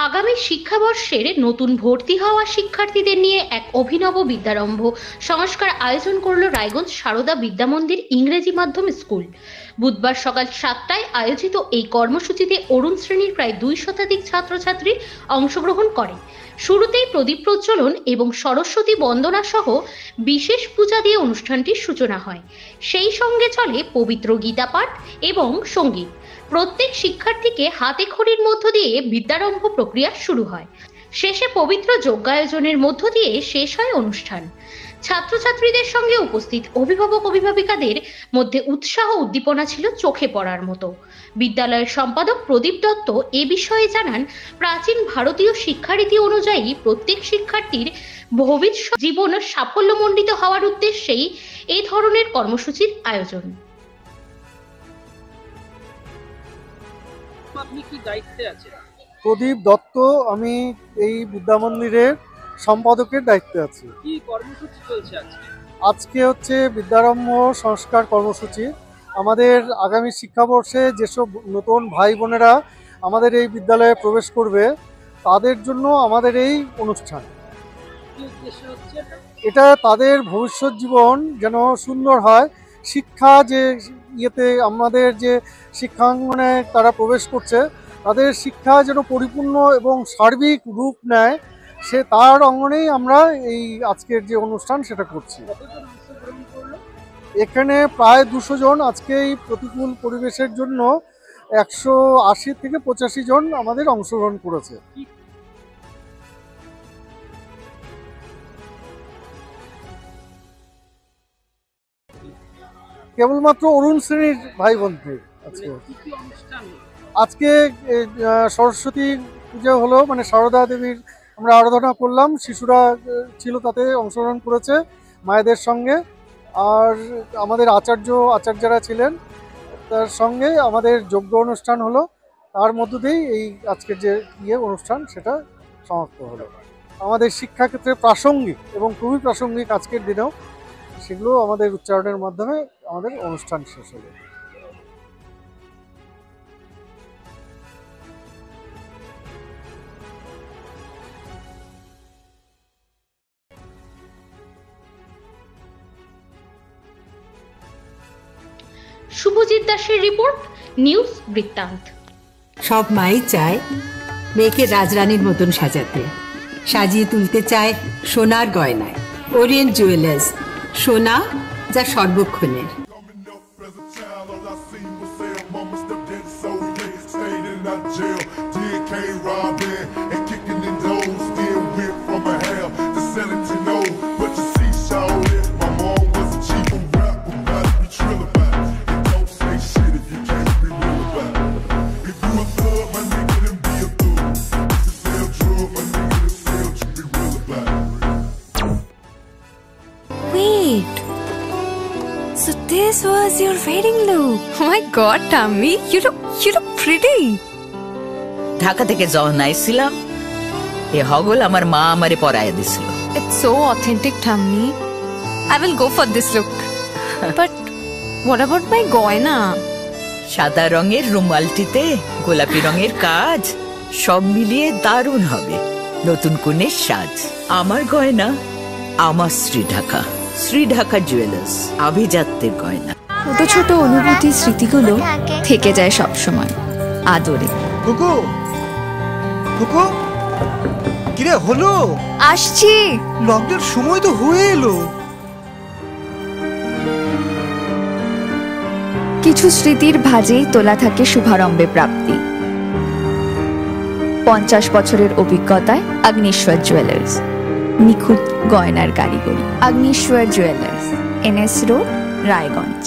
আগামী শিক্ষাবর্ষের নতুন ভর্তি হওয়া শিক্ষার্থীদের নিয়ে এক অভিনব বিদ্যারম্ভ সংস্কার আয়োজন করল রায়গঞ্জ সারদা বিদ্যামন্দির ইংরেজি মাধ্যম স্কুল। বুধবার সকাল 7টায় আয়োজিত এই কর্মসূচিতে অরুণ শ্রেণীর প্রায় 2 শতাধিক ছাত্রছাত্রী অংশগ্রহণ করে। শুরুতেই প্রদীপ প্রজ্বলন এবং সরস্বতী বন্দনা সহ বিশেষ পূজা দিয়ে অনুষ্ঠানটির সূচনা হয়। সেই সঙ্গে চলে পবিত্র গীতা পাঠ এবং সঙ্গীত। প্রত্যেক শিক্ষার্থীকে হাতে খড়ির মধ্য দিয়ে বিদ্যারম্ভ প্রক্রিয়া শুরু হয়। শেষে পবিত্র যজ্ঞায়োজনের মধ্য দিয়ে শেষ হয় অনুষ্ঠান। ছাত্রছাত্রীদের সঙ্গে উপস্থিত অভিভাবক অভিভাবিকাদের মধ্যে উৎসাহ উদ্দীপনা ছিল চোখে পড়ার মতো। বিদ্যালয়ের সম্পাদক প্রদীপ দত্ত এ বিষয়ে জানান, প্রাচীন ভারতীয় শিক্ষারীতি অনুযায়ী প্রত্যেক শিক্ষার্থীর ভবিষ্যৎ জীবন সাফল্যমণ্ডিত হওয়ার উদ্দেশ্যেই এই ধরনের কর্মসূচির আয়োজন। আপনি কি দায়িত্বে আছেন? প্রদীপ দত্ত, আমি এই বিদ্যামন্দিরের সম্পাদকের দায়িত্বে আছি। কি কর্মসূচি চলছে আজকে? আজকে হচ্ছে বিদ্যারম্ভ সংস্কার কর্মসূচি। আমাদের আগামী শিক্ষাবর্ষে যেসব নতুন ভাই বোনেরা আমাদের এই বিদ্যালয়ে প্রবেশ করবে তাদের জন্য আমাদের এই অনুষ্ঠান। কি উদ্দেশ্য হচ্ছে এটা তাদের ভবিষ্যৎ জীবন যেন সুন্দর হয়। শিক্ষা যে ইয়েতে আমাদের যে শিক্ষাঙ্গনে তারা প্রবেশ করছে, তাদের শিক্ষা যেন পরিপূর্ণ এবং সার্বিক রূপ নেয়, সে তার অঙ্গনেই আমরা এই আজকের যে অনুষ্ঠান সেটা করছি। কতজন অংশগ্রহণ করলো? এখানে প্রায় 200 জন আজকে এই প্রতিকূল পরিবেশের জন্য 180 থেকে 85 জন আমাদের অংশগ্রহণ করেছে। কেবলমাত্র অরুণ শ্রেণীর ভাই বোনদের আজকে কি অনুষ্ঠান হলো? আজকে সরস্বতী পুজো হলো, মানে সারদা দেবীর আমরা আরাধনা করলাম। শিশুরা ছিল, তাতে অংশগ্রহণ করেছে মায়েদের সঙ্গে। আর আমাদের আচার্যরা ছিলেন, তার সঙ্গে আমাদের যজ্ঞ অনুষ্ঠান হলো। তার মধ্য দিয়েই এই আজকের যে অনুষ্ঠান সেটা সমাপ্ত হলো। আমাদের শিক্ষাক্ষেত্রে প্রাসঙ্গিক এবং খুবই প্রাসঙ্গিক আজকের দিনেও সেগুলো আমাদের উচ্চারণের মাধ্যমে আমাদের অনুষ্ঠান শেষ হলো। শুভজিৎ দাসের রিপোর্ট, নিউজ বৃত্তান্ত। সব মাই চায় মেয়েকে রাজরানীর মতন সাজাতে, সাজিয়ে তুলতে চায় সোনার গয়নায়। ওরিয়েন্ট জুয়েলার্স, সোনা যা সর্বক্ষণের। Wait, so this was your wedding look? Oh my god, Tammy, you look pretty. Dhaka থেকে যখন আইছিলাম এ হগল আমার মা আমারে পরায় দিছিল। It's so authentic, Tammy. I will go for this look. But what about my goina? সাদা রঙের রুমালটিতে গোলাপি রঙের কাজ, সব মিলিয়ে দারুণ হবে নতুন কনের সাজ। আমার গয়না আমার শ্রী ঢাকা জুয়েলার্স, আভিজাত্যের গয়না। ছোট ছোট অনুভূতি, স্মৃতিগুলো থেকে যায় সব সময় আদরে। কুকু কুকু, কিরে হলো? আসছি, লকডাউন সময় তো হয়ে এলো। কিছু স্মৃতির ভাজেই তোলা থাকে শুভারম্ভে প্রাপ্তি। 50 বছরের অভিজ্ঞতায় আগ্নেশ্বর জুয়েলার্স, নিখুঁত গয়নার কারিগরি। Agneshwar jewellers, NS road, Raiganj.